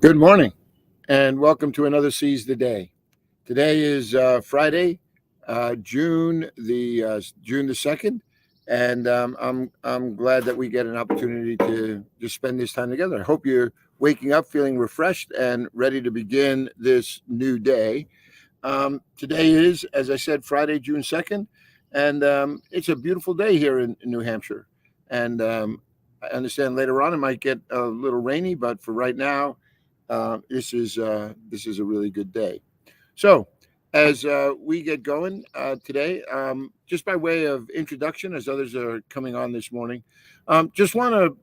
Good morning, and welcome to another Seize the Day. Today is Friday, June the 2nd, and I'm glad that we get an opportunity to just spend this time together. I hope you're waking up feeling refreshed and ready to begin this new day. Today is, as I said, Friday, June 2nd, and it's a beautiful day here in New Hampshire. And I understand later on it might get a little rainy, but for right now, this is a really good day. So, as we get going today, just by way of introduction, as others are coming on this morning, just want to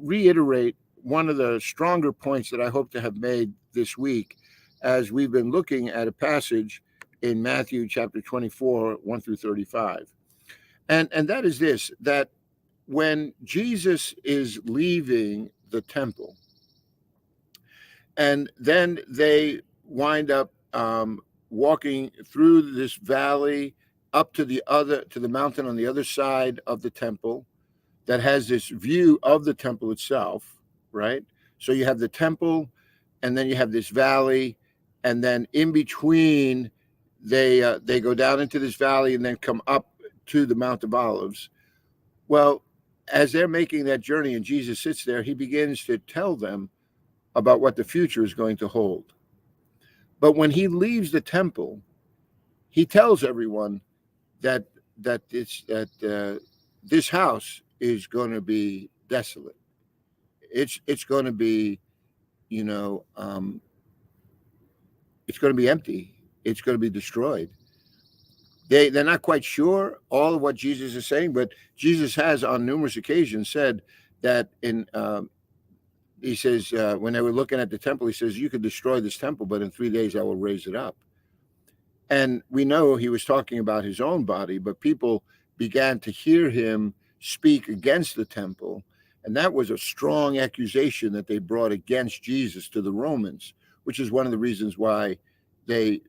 reiterate one of the stronger points that I hope to have made this week, as we've been looking at a passage in Matthew chapter 24, 1 through 35, and that is this: that when Jesus is leaving the temple, and then they wind up walking through this valley up to the mountain on the other side of the temple that has this view of the temple itself, right? So you have the temple, and then you have this valley, and then in between they go down into this valley and then come up to the Mount of Olives. Well, as they're making that journey and Jesus sits there, he begins to tell them about what the future is going to hold. But when he leaves the temple, he tells everyone that this house is going to be desolate. It's going to be, it's going to be empty. It's going to be destroyed. They're not quite sure all of what Jesus is saying, but Jesus has on numerous occasions said that he says, when they were looking at the temple, he says, you could destroy this temple, but in 3 days I will raise it up. And we know he was talking about his own body, but people began to hear him speak against the temple. And that was a strong accusation that they brought against Jesus to the Romans, which is one of the reasons why they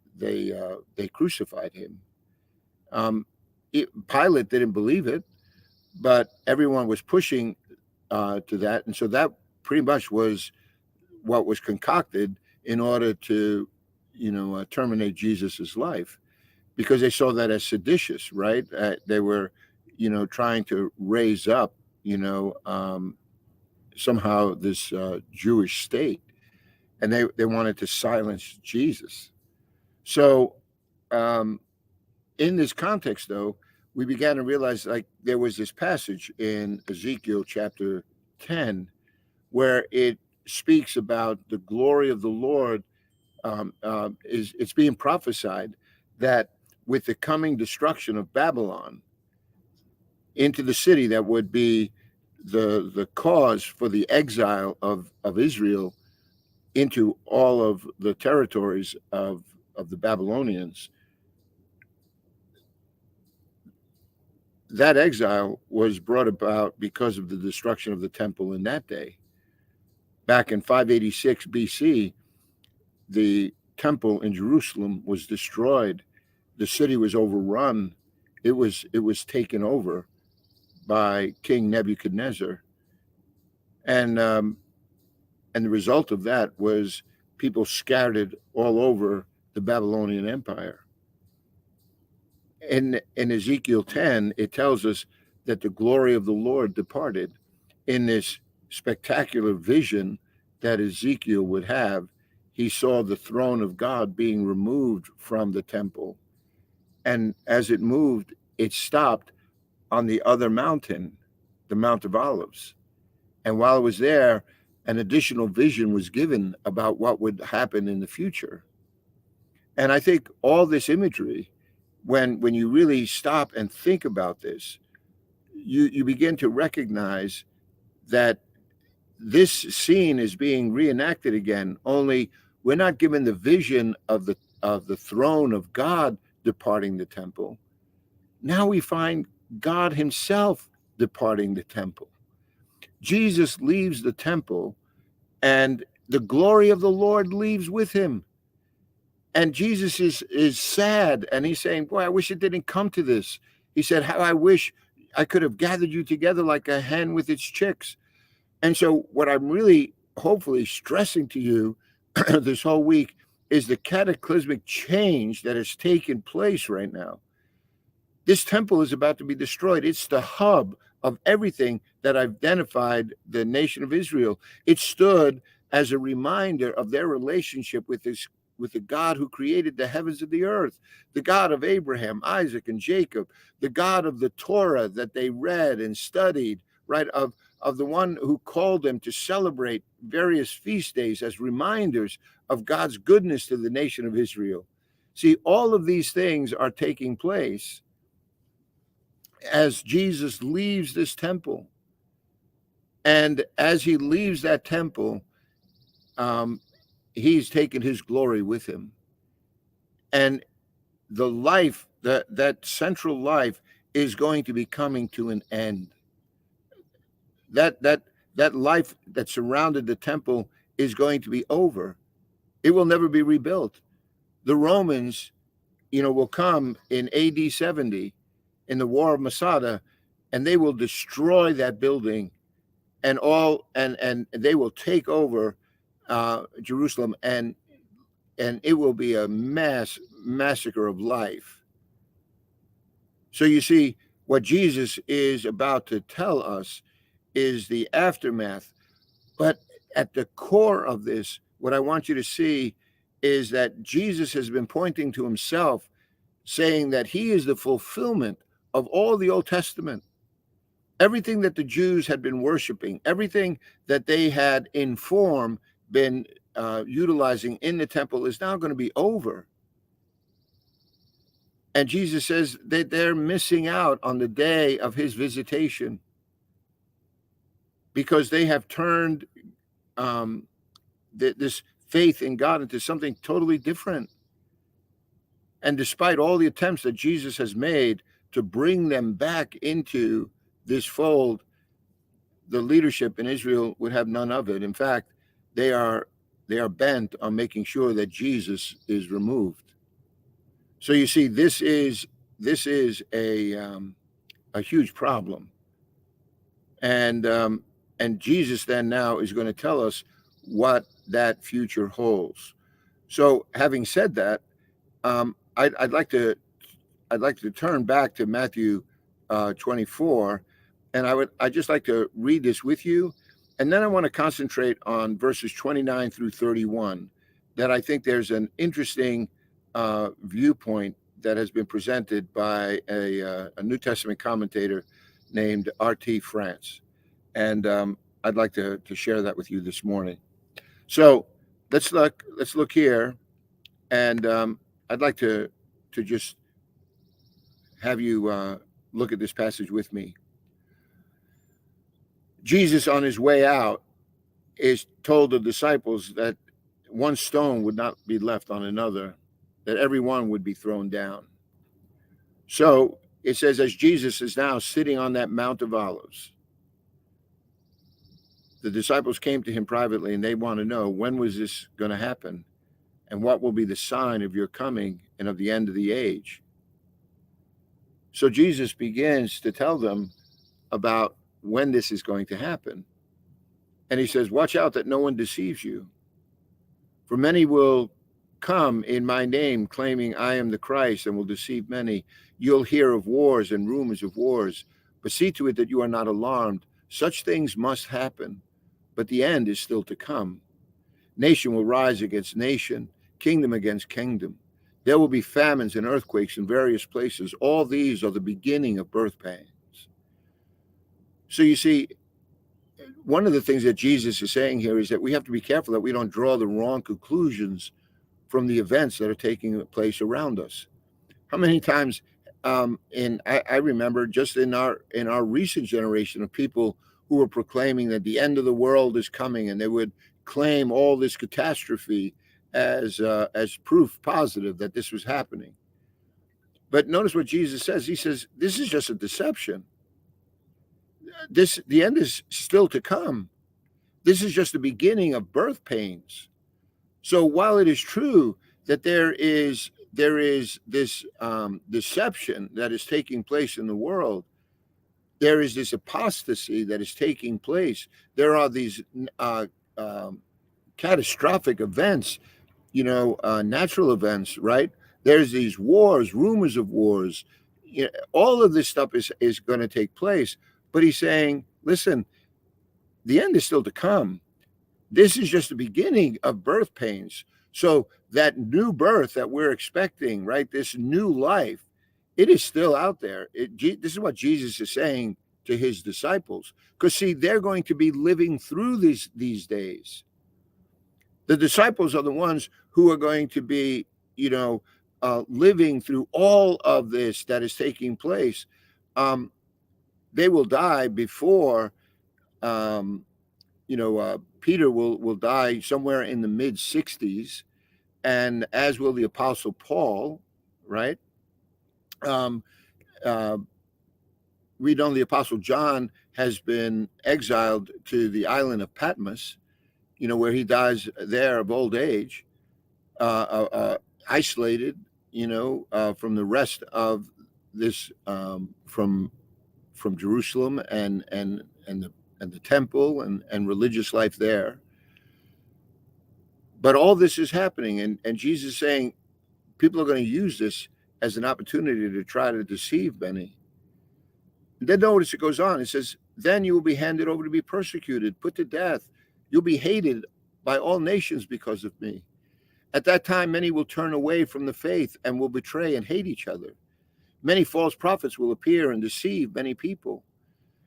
crucified him. Pilate didn't believe it, but everyone was pushing to that. And so that pretty much was what was concocted in order to, terminate Jesus's life, because they saw that as seditious, right? They were, trying to raise up, somehow this Jewish state, and they wanted to silence Jesus. So, in this context, though, we began to realize, like, there was this passage in Ezekiel chapter 10 where it speaks about the glory of the Lord. It's being prophesied that with the coming destruction of Babylon into the city that would be the cause for the exile of Israel into all of the territories of the Babylonians, that exile was brought about because of the destruction of the temple in that day. Back in 586 BC, the temple in Jerusalem was destroyed. The city was overrun. It was taken over by King Nebuchadnezzar. And the result of that was people scattered all over the Babylonian Empire. In Ezekiel 10, it tells us that the glory of the Lord departed in this spectacular vision that Ezekiel would have. He saw the throne of God being removed from the temple. And as it moved, it stopped on the other mountain, the Mount of Olives. And while it was there, an additional vision was given about what would happen in the future. And I think all this imagery, when you really stop and think about this, you begin to recognize that this scene is being reenacted again, only we're not given the vision of the throne of God departing the temple. Now we find God himself departing the temple. Jesus leaves the temple, and the glory of the Lord leaves with him. And Jesus is sad, and he's saying, boy, I wish it didn't come to this. He said, how I wish I could have gathered you together like a hen with its chicks. And so what I'm really hopefully stressing to you this whole week is the cataclysmic change that has taken place right now. This temple is about to be destroyed. It's the hub of everything that identified the nation of Israel. It stood as a reminder of their relationship with the God who created the heavens and the earth, the God of Abraham, Isaac, and Jacob, the God of the Torah that they read and studied, right? Of the one who called them to celebrate various feast days as reminders of God's goodness to the nation of Israel. See, all of these things are taking place as Jesus leaves this temple. And as he leaves that temple, he's taken his glory with him. And the life, that central life, is going to be coming to an end. That life that surrounded the temple is going to be over. It will never be rebuilt. The Romans, will come in AD 70 in the War of Masada, and they will destroy that building and they will take over Jerusalem, and it will be a massacre of life. So you see, what Jesus is about to tell us is the aftermath. But at the core of this, what I want you to see is that Jesus has been pointing to himself, saying that he is the fulfillment of all the Old Testament. Everything that the Jews had been worshiping, everything that they had in form been utilizing in the temple is now going to be over. And Jesus says that they're missing out on the day of his visitation because they have turned this faith in God into something totally different. And despite all the attempts that Jesus has made to bring them back into this fold, the leadership in Israel would have none of it. In fact, they are bent on making sure that Jesus is removed. So you see, this is a huge problem, and Jesus then now is going to tell us what that future holds. So, having said that, I'd like to turn back to Matthew 24, and I'd just like to read this with you, and then I want to concentrate on verses 29 through 31. That I think there's an interesting viewpoint that has been presented by a New Testament commentator named R.T. France, and I'd like to share that with you this morning. So let's look here, and I'd like to just have you look at this passage with me. Jesus, on his way out, is told the disciples that one stone would not be left on another, that every one would be thrown down. So it says, as Jesus is now sitting on that Mount of Olives, the disciples came to him privately, and they want to know, when was this going to happen? And what will be the sign of your coming and of the end of the age? So Jesus begins to tell them about when this is going to happen. And he says, watch out that no one deceives you. For many will come in my name, claiming I am the Christ, and will deceive many. You'll hear of wars and rumors of wars, but see to it that you are not alarmed. Such things must happen, but the end is still to come. Nation will rise against nation, kingdom against kingdom. There will be famines and earthquakes in various places. All these are the beginning of birth pains. So you see, one of the things that Jesus is saying here is that we have to be careful that we don't draw the wrong conclusions from the events that are taking place around us. How many times, I remember just in our recent generation of people who were proclaiming that the end of the world is coming, and they would claim all this catastrophe as proof positive that this was happening. But notice what Jesus says. He says, this is just a deception. The end is still to come. This is just the beginning of birth pains. So while it is true that there is this deception that is taking place in the world, there is this apostasy that is taking place. There are these catastrophic events, natural events, right? There's these wars, rumors of wars. All of this stuff is going to take place. But he's saying, listen, the end is still to come. This is just the beginning of birth pains. So that new birth that we're expecting, right? This new life, it is still out there. This is what Jesus is saying to his disciples. Because see, they're going to be living through these days. The disciples are the ones who are going to be, living through all of this that is taking place. They will die before, Peter will die somewhere in the mid 60s, and as will the Apostle Paul, right? We know the Apostle John has been exiled to the island of Patmos, where he dies there of old age, isolated, from the rest of this, from Jerusalem and the temple and religious life there. But all this is happening, and Jesus is saying people are going to use this as an opportunity to try to deceive many. And then notice it goes on. It says, then you will be handed over to be persecuted, put to death. You'll be hated by all nations because of me. At that time, many will turn away from the faith and will betray and hate each other. Many false prophets will appear and deceive many people.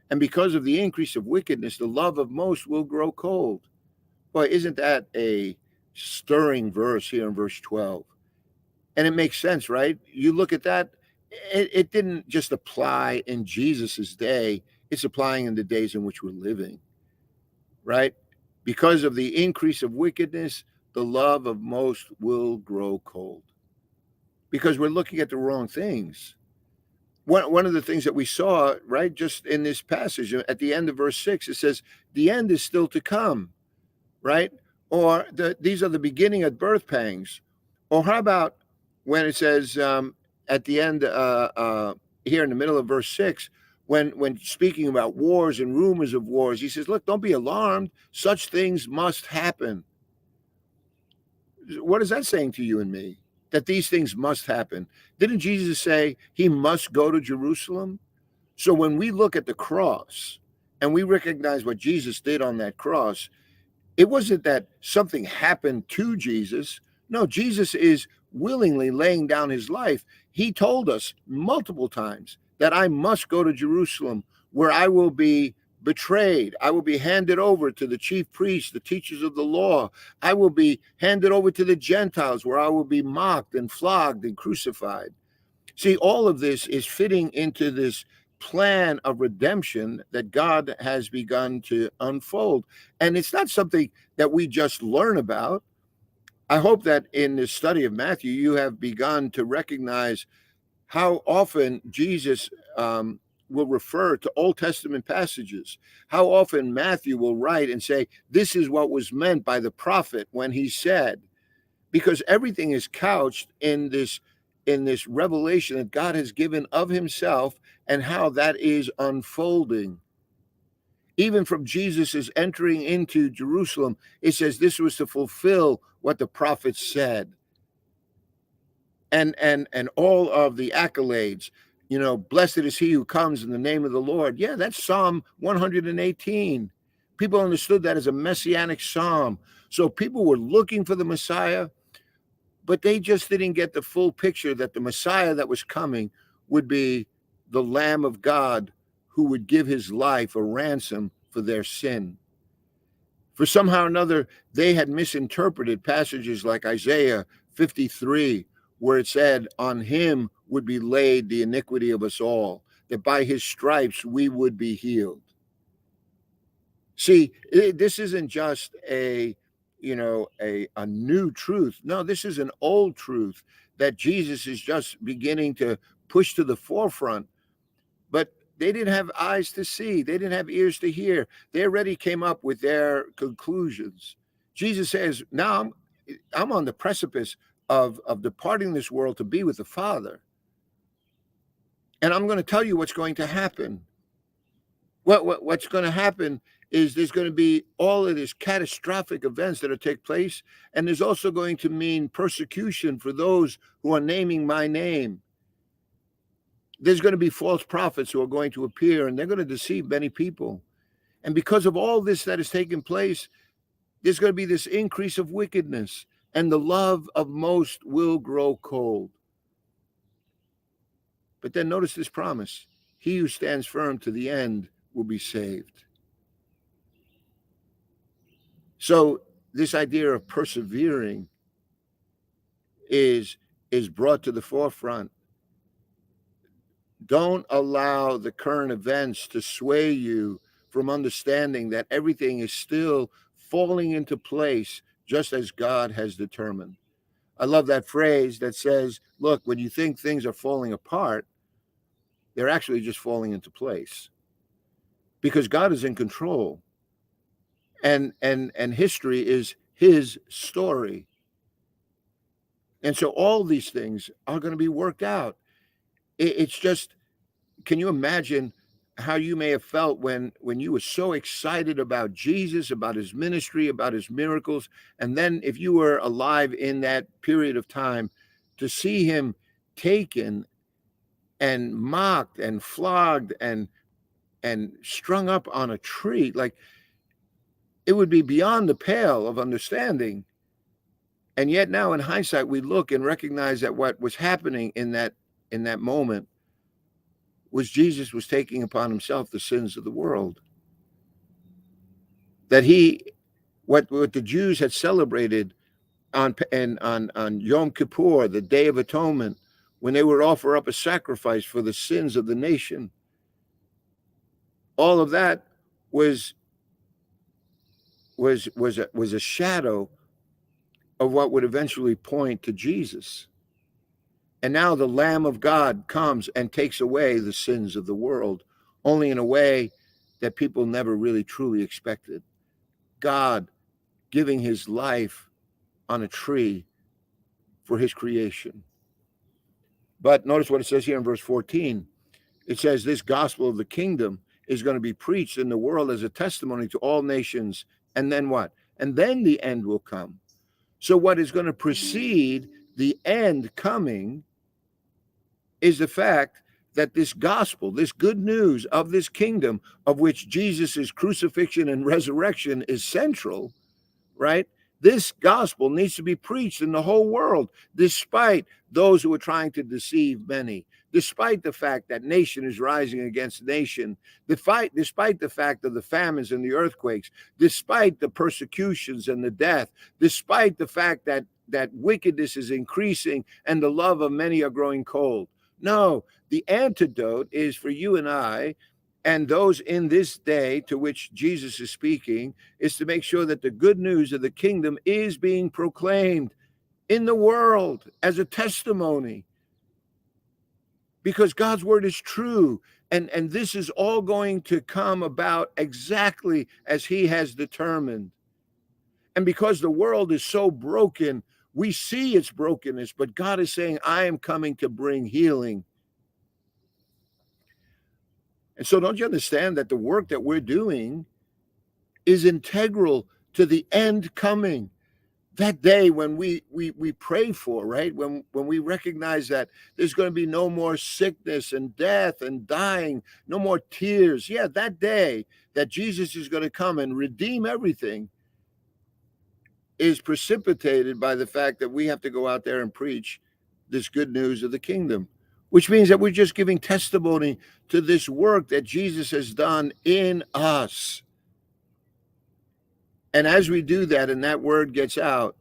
And because of the increase of wickedness, the love of most will grow cold. Boy, isn't that a stirring verse here in verse 12? And it makes sense, right? You look at that, it didn't just apply in Jesus's day, it's applying in the days in which we're living, right? Because of the increase of wickedness, the love of most will grow cold. Because we're looking at the wrong things. One of the things that we saw, right, just in this passage, at the end of verse 6, it says, the end is still to come, right? Or these are the beginning of birth pangs. Or how about when it says at the end, here in the middle of verse 6, when speaking about wars and rumors of wars, he says, look, don't be alarmed. Such things must happen. What is that saying to you and me? That these things must happen. Didn't Jesus say he must go to Jerusalem? So when we look at the cross and we recognize what Jesus did on that cross, it wasn't that something happened to Jesus. No, Jesus is willingly laying down his life. He told us multiple times that I must go to Jerusalem, where I will be betrayed. I will be handed over to the chief priests, the teachers of the law. I will be handed over to the Gentiles, where I will be mocked and flogged and crucified. See, all of this is fitting into this plan of redemption that God has begun to unfold. And it's not something that we just learn about. I hope that in the study of Matthew, you have begun to recognize how often Jesus will refer to Old Testament passages, how often Matthew will write and say, this is what was meant by the prophet when he said, because everything is couched in this revelation that God has given of himself and how that is unfolding. Even from Jesus' entering into Jerusalem, it says this was to fulfill what the prophets said. And all of the accolades, blessed is he who comes in the name of the Lord. Yeah, that's Psalm 118. People understood that as a messianic psalm. So people were looking for the Messiah, but they just didn't get the full picture that the Messiah that was coming would be the Lamb of God who would give his life a ransom for their sin. For somehow or another, they had misinterpreted passages like Isaiah 53, where it said, on him would be laid the iniquity of us all, that by his stripes we would be healed. See, this isn't just a new truth. No, this is an old truth that Jesus is just beginning to push to the forefront. But they didn't have eyes to see. They didn't have ears to hear. They already came up with their conclusions. Jesus says, now I'm on the precipice of departing this world to be with the Father. And I'm going to tell you what's going to happen. What's going to happen is there's going to be all of these catastrophic events that will take place. And there's also going to mean persecution for those who are naming my name. There's going to be false prophets who are going to appear, and they're going to deceive many people. And because of all this that is taking place, there's going to be this increase of wickedness, and the love of most will grow cold. But then notice this promise: he who stands firm to the end will be saved. So this idea of persevering is brought to the forefront. Don't allow the current events to sway you from understanding that everything is still falling into place just as God has determined. I love that phrase that says, look, when you think things are falling apart, they're actually just falling into place because God is in control. And history is his story. And so all these things are going to be worked out. It's just, can you imagine how you may have felt when you were so excited about Jesus, about his ministry, about his miracles, and then if you were alive in that period of time, to see him taken and mocked and flogged and strung up on a tree, like it would be beyond the pale of understanding. And yet now in hindsight, we look and recognize that what was happening in that moment was Jesus was taking upon himself the sins of the world. That what the Jews had celebrated on Yom Kippur, the Day of Atonement, when they would offer up a sacrifice for the sins of the nation, all of that was a shadow of what would eventually point to Jesus. And now the Lamb of God comes and takes away the sins of the world, only in a way that people never really truly expected. God giving his life on a tree for his creation. But notice what it says here in verse 14. It says, this gospel of the kingdom is going to be preached in the world as a testimony to all nations. And then what? And then the end will come. So what is going to precede the end coming is the fact that this gospel, this good news of this kingdom, of which Jesus' crucifixion and resurrection is central, right? This gospel needs to be preached in the whole world, despite those who are trying to deceive many, despite the fact that nation is rising against nation, despite the fact of the famines and the earthquakes, despite the persecutions and the death, despite the fact that wickedness is increasing and the love of many are growing cold. No, the antidote is for you and I and those in this day to which Jesus is speaking, is to make sure that the good news of the kingdom is being proclaimed in the world as a testimony. Because God's word is true. And this is all going to come about exactly as he has determined. And because the world is so broken, we see its brokenness, but God is saying, I am coming to bring healing. And so don't you understand that the work that we're doing is integral to the end coming? That day when we pray for, right? When we recognize that there's going to be no more sickness and death and dying, no more tears. Yeah, that day that Jesus is going to come and redeem everything is precipitated by the fact that we have to go out there and preach this good news of the kingdom, which means that we're just giving testimony to this work that Jesus has done in us. And as we do that and that word gets out,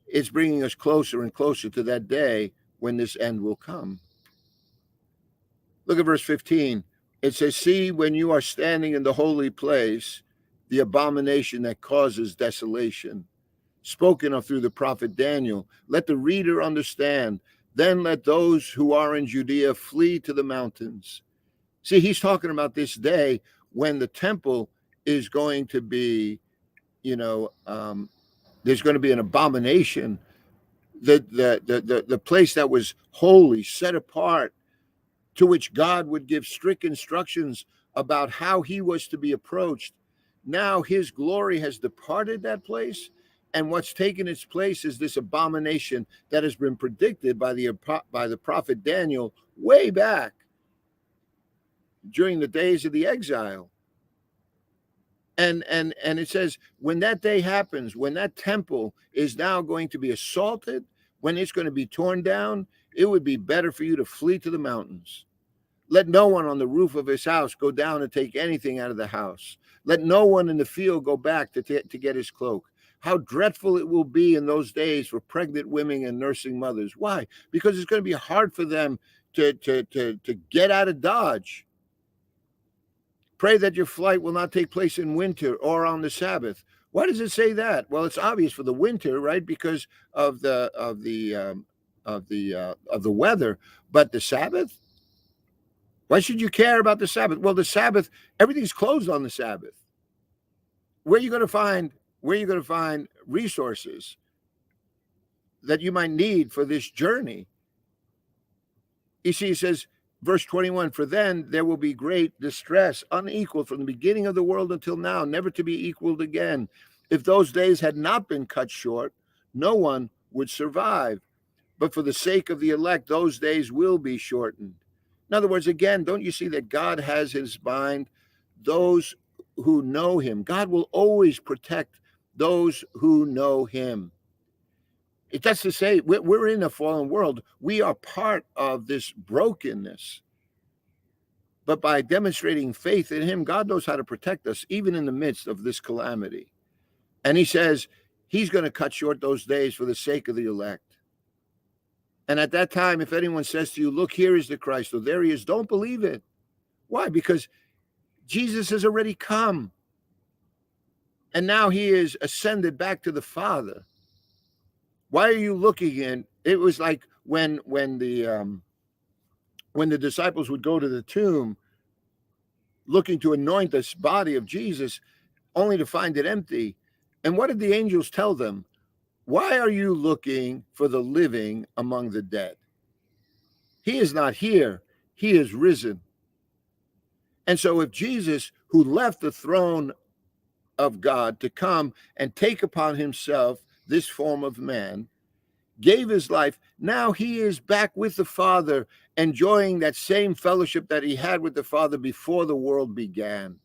it's bringing us closer and closer to that day when this end will come. Look at verse 15. It says, see, when you are standing in the holy place, the abomination that causes desolation, spoken of through the prophet Daniel, let the reader understand. Then let those who are in Judea flee to the mountains. See, he's talking about this day when the temple is going to be, there's going to be an abomination. The place that was holy, set apart, to which God would give strict instructions about how he was to be approached. Now his glory has departed that place, and what's taken its place is this abomination that has been predicted by the prophet Daniel way back during the days of the exile. And it says, when that day happens, when that temple is now going to be assaulted, when it's going to be torn down, it would be better for you to flee to the mountains. Let no one on the roof of his house go down and take anything out of the house. Let no one in the field go back to get his cloak. How dreadful it will be in those days for pregnant women and nursing mothers. Why? Because it's going to be hard for them to get out of Dodge. Pray that your flight will not take place in winter or on the Sabbath. Why does it say that? Well, it's obvious for the winter, right? Because of the weather. But the Sabbath? Why should you care about the Sabbath? Well, the Sabbath, everything's closed on the Sabbath. Where are you going to find resources that you might need for this journey? You see, it says, verse 21, for then there will be great distress, unequaled from the beginning of the world until now, never to be equaled again. If those days had not been cut short, no one would survive. But for the sake of the elect, those days will be shortened. In other words, again, don't you see that God has his mind those who know him? God will always protect those who know him. That's to say, we're in a fallen world. We are part of this brokenness. But by demonstrating faith in him, God knows how to protect us, even in the midst of this calamity. And he says he's going to cut short those days for the sake of the elect. And at that time, if anyone says to you, look, here is the Christ, or there he is, don't believe it. Why? Because Jesus has already come. And now he is ascended back to the Father. Why are you looking in? It was like when the disciples would go to the tomb looking to anoint this body of Jesus, only to find it empty. And what did the angels tell them? Why are you looking for the living among the dead? He is not here. He is risen. And so if Jesus, who left the throne of God to come and take upon himself this form of man, gave his life, now he is back with the Father, enjoying that same fellowship that he had with the Father before the world began.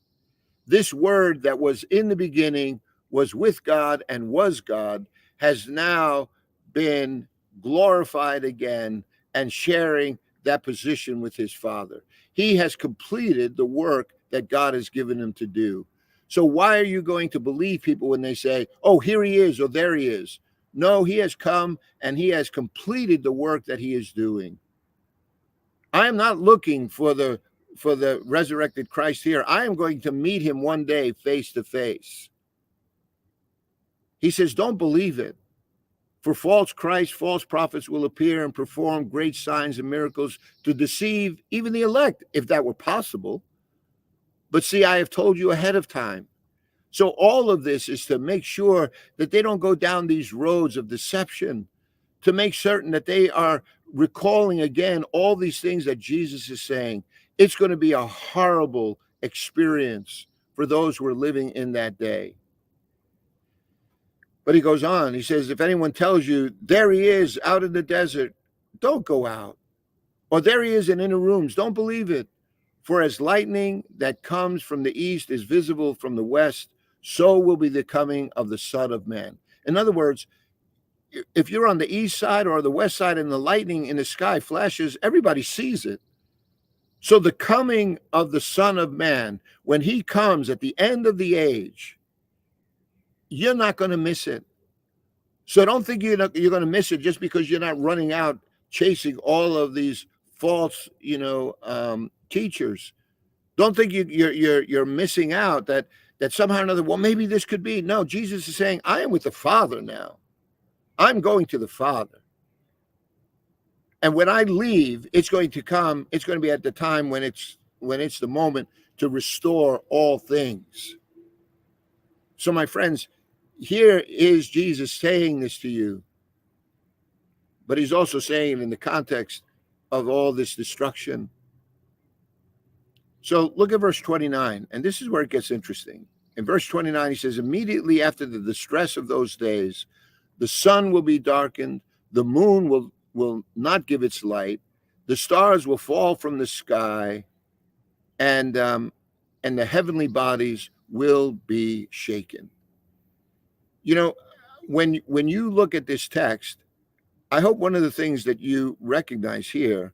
This word that was in the beginning, was with God and was God, has now been glorified again and sharing that position with his Father. He has completed the work that God has given him to do. So why are you going to believe people when they say, oh, here he is, or there he is? No, he has come and he has completed the work that he is doing. I am not looking for the resurrected Christ here. I am going to meet him one day face to face. He says, don't believe it. For false Christ, false prophets will appear and perform great signs and miracles to deceive even the elect, if that were possible. But see, I have told you ahead of time. So all of this is to make sure that they don't go down these roads of deception, to make certain that they are recalling again all these things that Jesus is saying. It's going to be a horrible experience for those who are living in that day. But he goes on, he says, if anyone tells you, there he is out in the desert, don't go out. Or there he is in inner rooms, don't believe it. For as lightning that comes from the east is visible from the west, so will be the coming of the Son of Man. In other words, if you're on the east side or the west side and the lightning in the sky flashes, everybody sees it. So the coming of the Son of Man, when he comes at the end of the age, you're not going to miss it. So don't think you're going to miss it just because you're not running out chasing all of these false, teachers. Don't think you're missing out that somehow or another, well, maybe this could be. No, Jesus is saying, I am with the Father now. I'm going to the Father. And when I leave, it's going to be at the time when it's the moment to restore all things. So my friends, here is Jesus saying this to you, but he's also saying it in the context of all this destruction. So look at verse 29, and this is where it gets interesting. In verse 29, he says, immediately after the distress of those days, the sun will be darkened, the moon will not give its light, the stars will fall from the sky, and the heavenly bodies will be shaken. You know, when you look at this text, I hope one of the things that you recognize here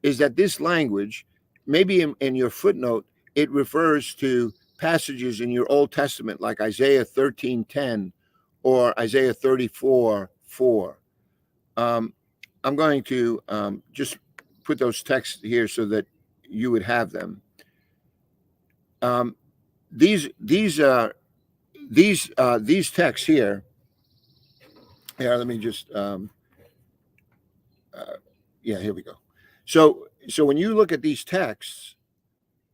is that this language, maybe in your footnote, it refers to passages in your Old Testament like Isaiah 13:10 or Isaiah 34:4. I'm going to just put those texts here so that you would have them. These texts here. Here, let me just yeah, here we go. So when you look at these texts,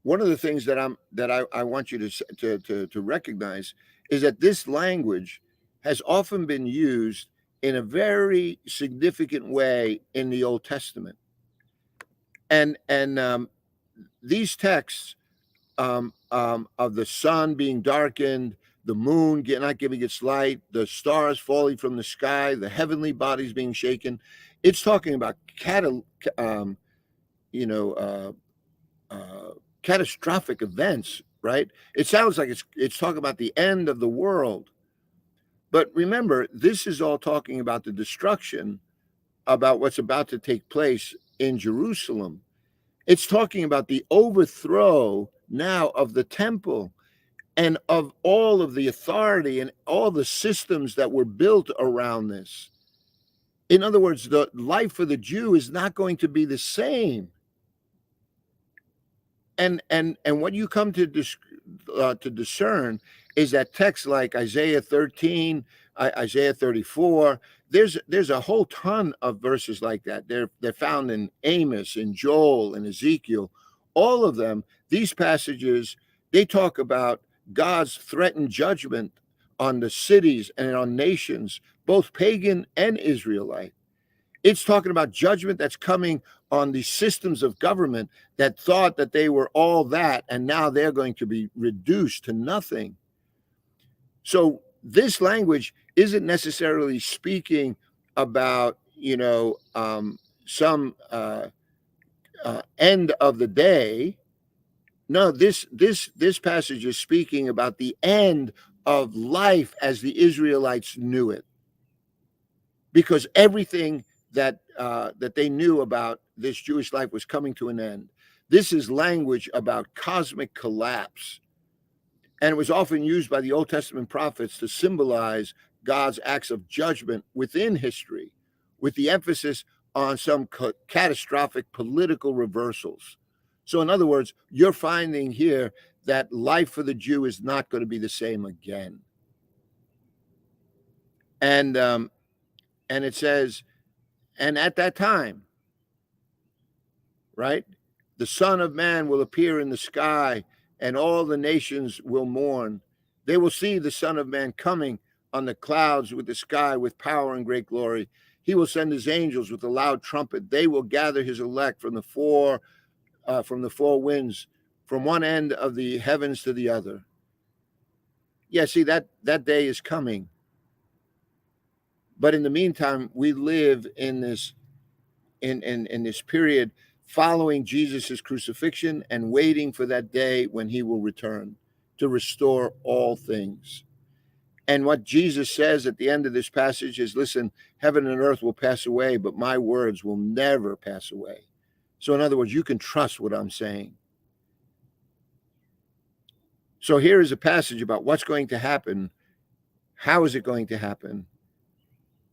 one of the things that I want you to recognize is that this language has often been used in a very significant way in the Old Testament, and these texts of the sun being darkened, the moon not giving its light, the stars falling from the sky, the heavenly bodies being shaken. It's talking about catastrophic events, right? It sounds like it's talking about the end of the world. But remember, this is all talking about the destruction, about what's about to take place in Jerusalem. It's talking about the overthrow now of the temple and of all of the authority and all the systems that were built around this. In other words, the life for the Jew is not going to be the same. And what you come to discern is that texts like Isaiah 13, Isaiah 34. There's a whole ton of verses like that. They're found in Amos, in Joel, and Ezekiel. All of them, these passages, they talk about God's threatened judgment on the cities and on nations, both pagan and Israelite. It's talking about judgment that's coming on the systems of government that thought that they were all that, and now they're going to be reduced to nothing. So this language isn't necessarily speaking about, some end of the day. No, this passage is speaking about the end of life as the Israelites knew it, because everything that they knew about this Jewish life was coming to an end. This is language about cosmic collapse, and it was often used by the Old Testament prophets to symbolize God's acts of judgment within history, with the emphasis on some catastrophic political reversals. So in other words, you're finding here that life for the Jew is not going to be the same again. And it says, and at that time, right, the Son of Man will appear in the sky, and all the nations will mourn. They will see the Son of Man coming on the clouds with the sky with power and great glory. He will send his angels with a loud trumpet. They will gather his elect from the four winds, from one end of the heavens to the other. Yeah, see, that day is coming. But in the meantime, we live in this period following Jesus' crucifixion and waiting for that day when he will return to restore all things. And what Jesus says at the end of this passage is, listen, heaven and earth will pass away, but my words will never pass away. So in other words, you can trust what I'm saying. So here is a passage about what's going to happen. How is it going to happen?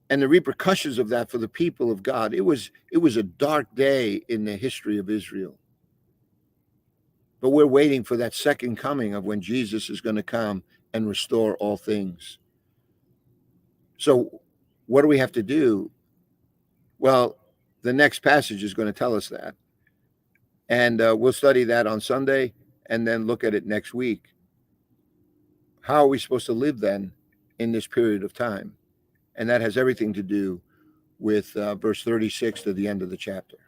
And the repercussions of that for the people of God. It was a dark day in the history of Israel. But we're waiting for that second coming of when Jesus is going to come and restore all things. So what do we have to do? Well, the next passage is going to tell us that. And we'll study that on Sunday and then look at it next week. How are we supposed to live then in this period of time? And that has everything to do with verse 36 to the end of the chapter.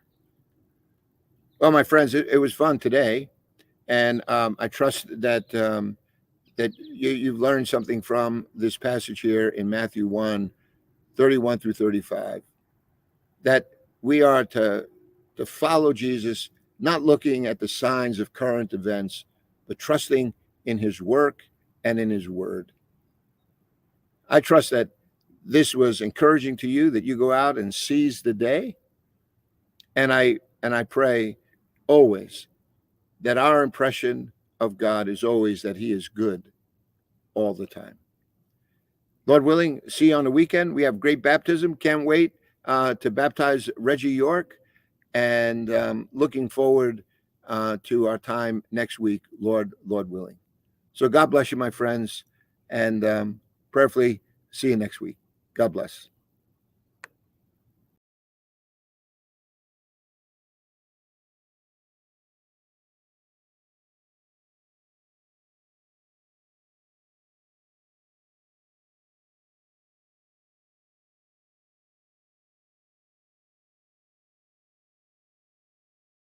Well, my friends, it was fun today. And I trust that that you've learned something from this passage here in Matthew 1:31 through 35, that we are to follow Jesus, not looking at the signs of current events, but trusting in his work and in his word. I trust that this was encouraging to you, that you go out and seize the day. And I pray always that our impression of God is always that he is good all the time. Lord willing, see you on the weekend. We have great baptism. Can't wait to baptize Reggie York, and looking forward to our time next week, Lord willing. So God bless you, my friends, and prayerfully see you next week. God bless.